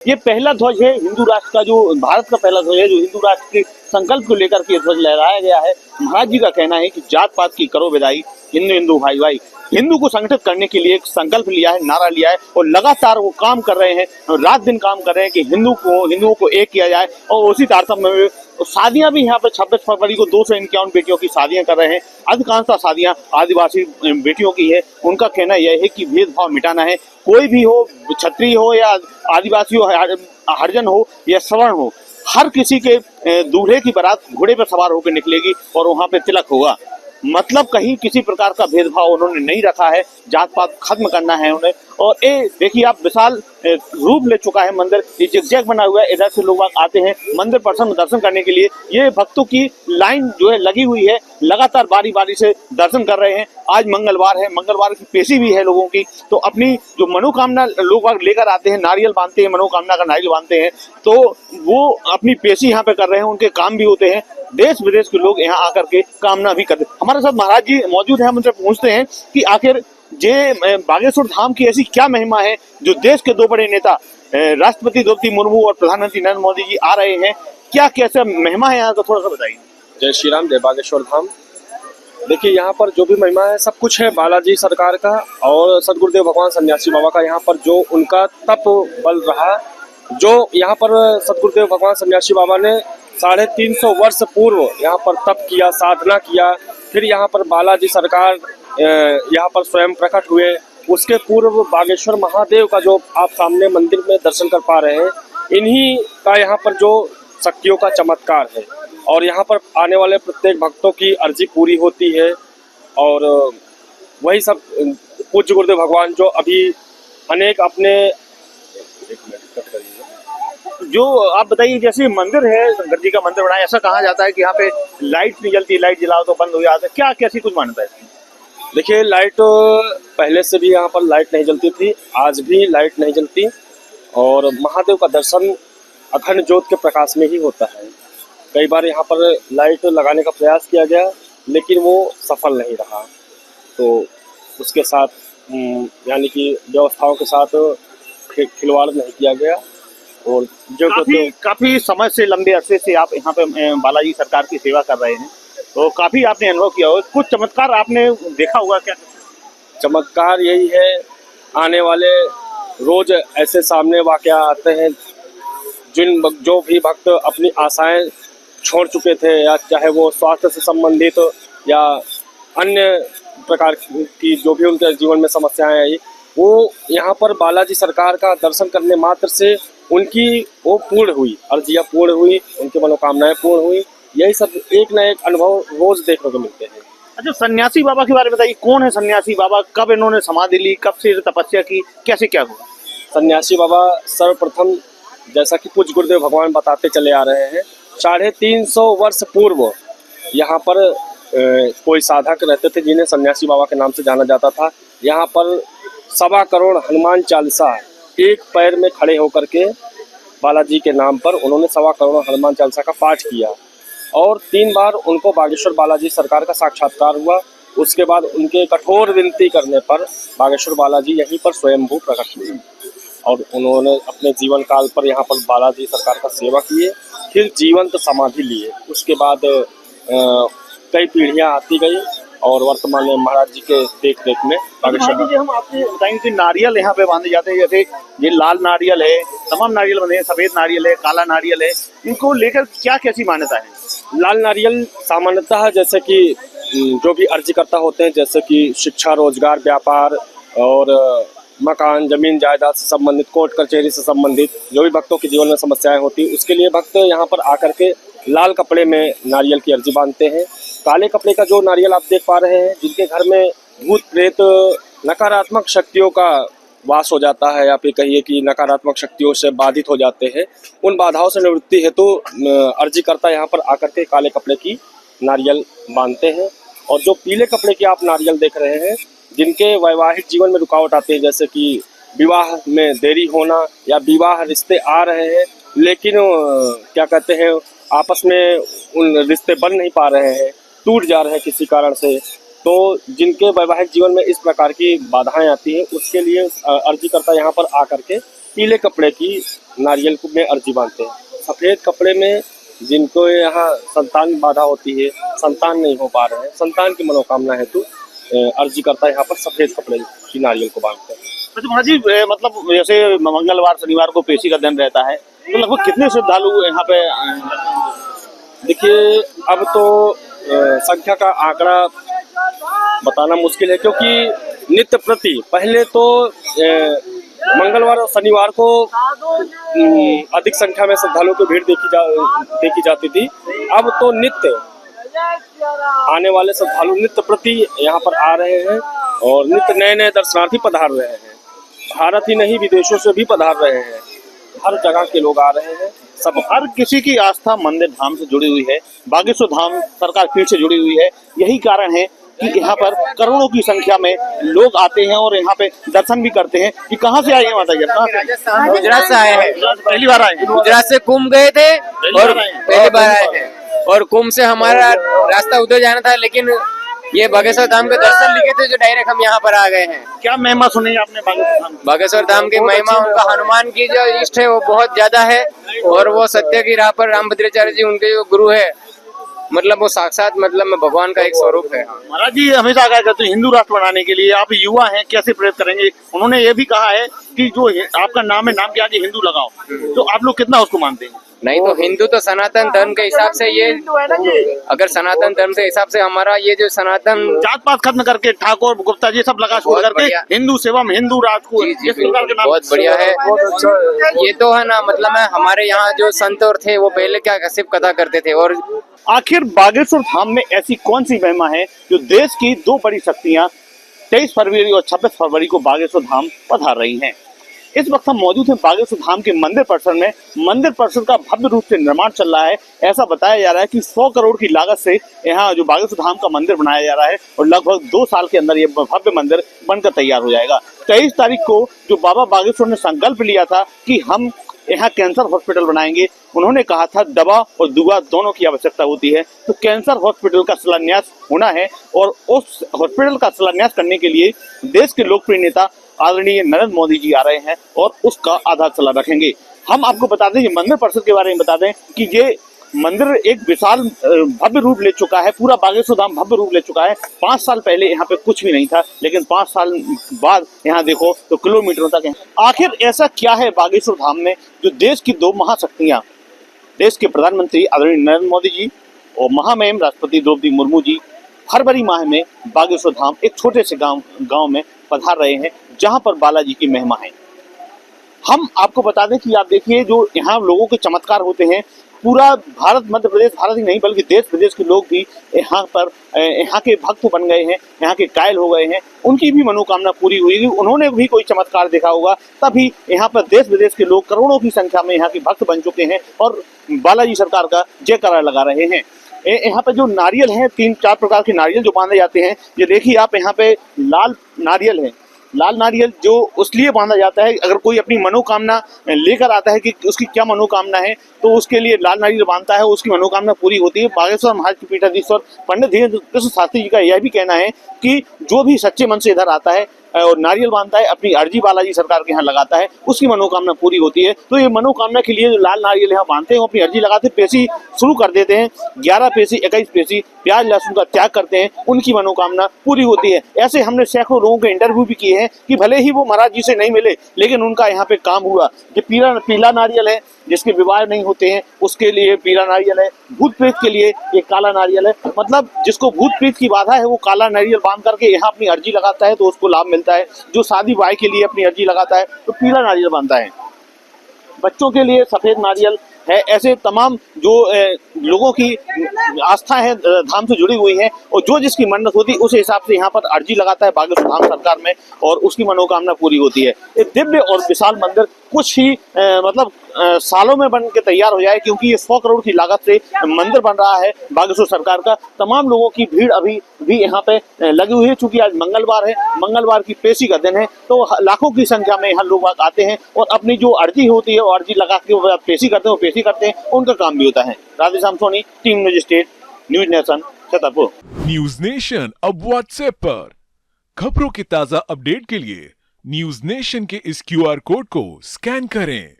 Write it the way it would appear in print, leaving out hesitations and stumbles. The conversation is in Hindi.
ये पहला ध्वज है हिंदू राष्ट्र का, जो भारत का पहला ध्वज है जो हिंदू राष्ट्र के संकल्प को लेकर के ध्वज लहराया गया है। महाराज जी का कहना है कि जात पात की करो विदाई, हिंदू हिंदू भाई भाई। हिंदू को संगठित करने के लिए एक संकल्प लिया है, नारा लिया है और लगातार वो काम कर रहे हैं, रात दिन काम कर रहे हैं कि हिंदुओं को एक किया जाए। और उसी तारतम्य में शादियां भी यहाँ पे 26 फरवरी को 251 बेटियों की शादियां कर रहे हैं। अधिकांशतः शादियां आदिवासी बेटियों की है। उनका कहना यह है कि भेदभाव मिटाना है। कोई भी हो, क्षत्रिय हो या आदिवासी हो, हरिजन हो या सवर्ण हो, हर किसी के दूल्हे की बारात घोड़े पर सवार होकर निकलेगी और वहां पे तिलक होगा। मतलब कहीं किसी प्रकार का भेदभाव उन्होंने नहीं रखा है, जात पात खत्म करना है उन्हें। और ये देखिए आप, विशाल रूप ले चुका है मंदिर। ये जिगजैग बना हुआ है, इधर से लोग आते हैं मंदिर दर्शन करने के लिए। ये भक्तों की लाइन जो है लगी हुई है, लगातार बारी बारी से दर्शन कर रहे हैं। आज मंगलवार है, मंगलवार की पेशी भी है लोगों की, तो अपनी जो मनोकामना लोग लेकर आते हैं, नारियल बांधते हैं, मनोकामना का नारियल बांधते हैं, तो वो अपनी पेशी यहाँ पे कर रहे हैं, उनके काम भी होते हैं। देश विदेश के लोग यहाँ आकर के कामना भी करते हैं। हमारे साथ महाराज जी मौजूद हैं, हम उनसे पूछते हैं कि आखिर ये बागेश्वर धाम की ऐसी क्या महिमा है जो देश के दो बड़े नेता राष्ट्रपति द्रौपदी मुर्मू और प्रधानमंत्री नरेंद्र मोदी जी आ रहे हैं, क्या कैसा महिमा है यहाँ का, थोड़ा सा बताइए। जय श्री राम, जय बागेश्वर धाम। देखिए, यहाँ पर जो भी महिमा है सब कुछ है बालाजी सरकार का और सदगुरुदेव भगवान सन्यासी बाबा का। यहाँ पर जो उनका तप बल रहा, जो यहाँ पर सदगुरुदेव भगवान सन्यासी बाबा ने 350 वर्ष पूर्व यहाँ पर तप किया, साधना किया, फिर यहाँ पर बालाजी सरकार यहाँ पर स्वयं प्रकट हुए। उसके पूर्व बागेश्वर महादेव का जो आप सामने मंदिर में दर्शन कर पा रहे हैं, इन्हीं का यहाँ पर जो शक्तियों का चमत्कार है। और यहाँ पर आने वाले प्रत्येक भक्तों की अर्जी पूरी होती है। और वही सब पूज्य गुरुदेव भगवान जो अभी अनेक अपने जो आप बताइए, जैसे मंदिर है, शंकर जी का मंदिर बना है, ऐसा कहा जाता है कि यहाँ पे लाइट नहीं जलती, लाइट जलाओ तो बंद हो जाता है, क्या कैसी कुछ मान्यता है? देखिए, लाइट पहले से भी यहाँ पर लाइट नहीं जलती थी, आज भी लाइट नहीं जलती। और महादेव का दर्शन अखंड ज्योत के प्रकाश में ही होता है। कई बार यहाँ पर लाइट लगाने का प्रयास किया गया, लेकिन वो सफल नहीं रहा। तो उसके साथ यानी कि व्यवस्थाओं के साथ खिलवाड़ नहीं किया गया। और जो काफी समय से, लंबे अरसे से आप यहाँ पे बालाजी सरकार की सेवा कर रहे हैं, तो काफी आपने अनुभव किया होगा, कुछ चमत्कार आपने देखा होगा क्या? चमत्कार यही है, आने वाले रोज ऐसे सामने वाकया आते हैं, जो भी भक्त अपनी आशाएं छोड़ चुके थे, या चाहे वो स्वास्थ्य से संबंधित या अन्य प्रकार की जो भी उनके जीवन में समस्याएं आई, वो यहाँ पर बालाजी सरकार का दर्शन करने मात्र से उनकी वो पूर्ण हुई, अर्जियाँ पूर्ण हुई, उनकी मनोकामनाएं पूर्ण हुई। यही सब एक न एक अनुभव रोज देखने को मिलते हैं। अच्छा, सन्यासी बाबा के बारे में बताइए, कौन है सन्यासी बाबा, कब इन्होंने समाधि ली, कब से तपस्या की, कैसे क्या हुआ? सन्यासी बाबा सर्वप्रथम, जैसा कि पूज्य गुरुदेव भगवान बताते चले आ रहे हैं, 350 वर्ष पूर्व यहाँ पर कोई साधक रहते थे जिन्हें सन्यासी बाबा के नाम से जाना जाता था। यहाँ पर 1.25 करोड़ हनुमान चालीसा एक पैर में खड़े होकर के बालाजी के नाम पर उन्होंने 1.25 करोड़ हनुमान चालीसा का पाठ किया। और 3 बार उनको बागेश्वर बालाजी सरकार का साक्षात्कार हुआ। उसके बाद उनके कठोर विनती करने पर बागेश्वर बालाजी यहीं पर स्वयंभू प्रकट हुए और उन्होंने अपने जीवन काल पर यहाँ पर बालाजी सरकार का सेवा किए, फिर जीवंत समाधि लिए। उसके बाद कई पीढ़ियाँ आती गई और वर्तमान में महाराज जी के देख रेख में बागेश्वर। हम आपको बताएंगे कि नारियल यहाँ पे बांधे जाते हैं, जैसे ये लाल नारियल है, तमाम नारियल बंधे हैं, सफेद नारियल है, काला नारियल है, इनको लेकर क्या कैसी मान्यता है? लाल नारियल सामान्यतः जैसे कि जो भी अर्जीकर्ता होते हैं, जैसे कि शिक्षा, रोजगार, व्यापार और मकान, जमीन जायदाद से संबंधित, कोर्ट कचहरी से संबंधित जो भी भक्तों के जीवन में समस्याएं होती है, उसके लिए भक्त यहाँ पर आकर के लाल कपड़े में नारियल की अर्जी बांधते हैं। काले कपड़े का जो नारियल आप देख पा रहे हैं, जिनके घर में भूत प्रेत, नकारात्मक शक्तियों का वास हो जाता है, या फिर कहिए कि नकारात्मक शक्तियों से बाधित हो जाते हैं, उन बाधाओं से निवृत्ति हेतु अर्जीकर्ता यहाँ पर आकर के काले कपड़े की नारियल बांधते हैं। और जो पीले कपड़े की आप नारियल देख रहे हैं, जिनके वैवाहिक जीवन में रुकावट आती है, जैसे कि विवाह में देरी होना या विवाह रिश्ते आ रहे हैं लेकिन क्या कहते हैं आपस में उन रिश्ते बन नहीं पा रहे हैं, टूट जा रहे हैं किसी कारण से, तो जिनके वैवाहिक जीवन में इस प्रकार की बाधाएं आती हैं, उसके लिए अर्जीकर्ता यहाँ पर आकर के पीले कपड़े की नारियल में अर्जी बांधते हैं। सफ़ेद कपड़े में जिनको यहाँ संतान बाधा होती है, संतान नहीं हो पा रहे हैं, संतान की मनोकामना हेतु अर्जी करता है यहाँ पर सफ़ेद कपड़े की नारियल को बांधते हैं। तो महाराज जी मतलब जैसे मंगलवार शनिवार को पेशी का दिन रहता है, तो लगभग कितने श्रद्धालु यहाँ पे देखिए अब तो संख्या का आंकड़ा बताना मुश्किल है, क्योंकि नित्य प्रति पहले तो मंगलवार और शनिवार को अधिक संख्या में श्रद्धालुओं की भीड़ देखी जाती थी। अब तो नित्य आने वाले श्रद्धालु नित्य प्रति यहाँ पर आ रहे हैं और नित्य नए नए दर्शनार्थी पधार रहे हैं। भारत ही नहीं विदेशों से भी पधार रहे हैं, हर जगह के लोग आ रहे हैं। सब हर किसी की आस्था मंदिर धाम से जुड़ी हुई है, बागेश्वर धाम सरकार पीठ से जुड़ी हुई है। यही कारण है कि यहाँ पर करोड़ों की संख्या में लोग आते हैं और यहाँ पे दर्शन भी करते हैं। कि कहाँ से आए हैं माता जी? गुजरात से आए हैं। पहली बार आए? गुजरात से कुंभ गए थे और पहली बार आए हैं। और कुंभ से हमारा रास्ता उधर जाना था, लेकिन ये बागेश्वर धाम के दर्शन लिखे थे जो डायरेक्ट हम यहाँ पर आ गए हैं। क्या महिमा सुनी आपने बागेश्वर धाम? बागेश्वर धाम की महिमा, उनका हनुमान की जो इष्ट है वो बहुत ज्यादा है, और वो सत्य की राह पर रामभद्राचार्य जी उनके जो गुरु है, मतलब वो साक्षात मतलब भगवान का एक स्वरूप है। महाराज जी हमेशा कहा करते हैं हिंदू राष्ट्र बनाने के लिए आप युवा हैं, कैसे प्रेरित करेंगे? उन्होंने ये भी कहा है कि जो आपका नाम है, नाम के आगे हिंदू लगाओ, तो आप लोग कितना उसको मानते हैं? नहीं तो हिंदू तो सनातन धर्म के हिसाब से ये, अगर सनातन धर्म के हिसाब से हमारा ये जो सनातन जात पात खत्म करके ठाकुर गुप्ता ये सब लगा छोड़ करके हिंदू सेवम हिंदू राजपूत इस प्रकार के नाम बहुत बढ़िया है। ये तो है ना, मतलब है हमारे यहाँ जो संत और थे वो पहले क्या सिर्फ कथा करते थे। और आखिर बागेश्वर धाम में ऐसी कौन सी महिमा है जो देश की दो बड़ी शक्तियां 23 फरवरी और 26 फरवरी को बागेश्वर धाम पधार रही हैं? इस वक्त हम मौजूद हैं बागेश्वर धाम के मंदिर परिसर में। मंदिर परिसर का भव्य रूप से निर्माण चल रहा है। ऐसा बताया जा रहा है कि 100 करोड़ की लागत से यहाँ जो बागेश्वर धाम का मंदिर बनाया जा रहा है और लगभग 2 साल के अंदर ये भव्य मंदिर बनकर तैयार हो जाएगा। 23 तारीख को जो बाबा बागेश्वर ने संकल्प लिया था कि हम यहाँ कैंसर हॉस्पिटल बनाएंगे, उन्होंने कहा था दवा और दुआ दोनों की आवश्यकता होती है, तो कैंसर हॉस्पिटल का शिलान्यास होना है और उस हॉस्पिटल का शिलान्यास करने के लिए देश के लोकप्रिय नेता आदरणीय नरेंद्र मोदी जी आ रहे हैं और उसका आधारशिला रखेंगे। हम आपको बता दें, ये मंदिर परिसर के बारे में बता दें कि ये मंदिर एक विशाल भव्य रूप ले चुका है। पूरा बागेश्वर धाम भव्य रूप ले चुका है। 5 साल पहले यहाँ पे कुछ भी नहीं था, लेकिन 5 साल बाद यहाँ देखो तो किलोमीटरों तक है। आखिर ऐसा क्या है बागेश्वर धाम में जो देश की दो महाशक्तियाँ, देश के प्रधानमंत्री आदरणीय नरेंद्र मोदी जी और महामहिम राष्ट्रपति द्रौपदी मुर्मू जी फरवरी माह में बागेश्वर धाम एक छोटे से गांव में पधार रहे हैं, जहां पर बालाजी की महिमा है। हम आपको बता दें कि आप देखिए जो यहाँ लोगों के चमत्कार होते हैं, पूरा भारत, मध्य प्रदेश, भारत ही नहीं बल्कि देश विदेश के लोग भी यहाँ पर यहाँ के भक्त बन गए हैं, यहाँ के कायल हो गए हैं। उनकी भी मनोकामना पूरी हुई, उन्होंने भी कोई चमत्कार देखा होगा, तभी यहाँ पर देश विदेश के लोग करोड़ों की संख्या में यहाँ के भक्त बन चुके हैं और बालाजी सरकार का जयकारा लगा रहे हैं। यहाँ पे जो नारियल है, 3-4 प्रकार के नारियल जो बांधे जाते हैं, ये देखिए आप, यहाँ पे लाल नारियल है। लाल नारियल जो उसलिए बांधा जाता है, अगर कोई अपनी मनोकामना लेकर आता है कि उसकी क्या मनोकामना है, तो उसके लिए लाल नारियल बांधता है, उसकी मनोकामना पूरी होती है। बागेश्वर महाराज के पीठाधीश्वर पंडित धीरेन्द्र कृष्ण शास्त्री जी का यह भी कहना है कि जो भी सच्चे मन से इधर आता है और नारियल बांधता है, अपनी अर्जी बालाजी सरकार के यहाँ लगाता है, उसकी मनोकामना पूरी होती है। तो ये मनोकामना के लिए जो लाल नारियल यहाँ बांधते हैं, अपनी अर्जी लगाते, पेशी शुरू कर देते हैं। 11 पेशी, 21 पेशी प्याज लहसुन का त्याग करते हैं, उनकी मनोकामना पूरी होती है। ऐसे हमने सैकड़ों लोगों के इंटरव्यू भी किए हैं कि भले ही वो महाराज जी से नहीं मिले, लेकिन उनका यहाँ पे काम हुआ। जो पीला नारियल है, जिसके विवाह नहीं होते हैं, उसके लिए पीला नारियल है। भूत प्रेत के लिए एक काला नारियल है। मतलब जिसको भूत प्रेत की बाधा है, वो काला नारियल बांध करके यहाँ अपनी अर्जी लगाता है तो उसको लाभ मिलता है। जो शादी ब्याह के लिए अपनी अर्जी लगाता है तो पीला नारियल बांधता है। बच्चों के लिए सफेद नारियल है। ऐसे तमाम जो लोगों की आस्था है धाम से जुड़ी हुई है और जो जिसकी मन्नत होती है उस हिसाब से यहाँ पर अर्जी लगाता है बागेश्वर धाम सरकार में और उसकी मनोकामना पूरी होती है। ये दिव्य और विशाल मंदिर कुछ ही मतलब सालों में बन के तैयार हो जाए, क्योंकि ये 100 करोड़ की लागत से मंदिर बन रहा है बागेश्वर सरकार का। तमाम लोगों की भीड़ अभी भी यहाँ पे लगी हुई है। चूंकि आज मंगलवार है, मंगलवार की पेशी का दिन है, तो लाखों की संख्या में यहाँ लोग आते हैं और अपनी जो अर्जी होती है वो अर्जी लगा के वो पेशी करते हैं, उनका काम भी होता है। Radheshyam Soni, team news state, news nation, Chhatarpur. News nation अब व्हाट्सएप पर खबरों के ताजा अपडेट के लिए न्यूज नेशन के इस QR कोड को स्कैन करें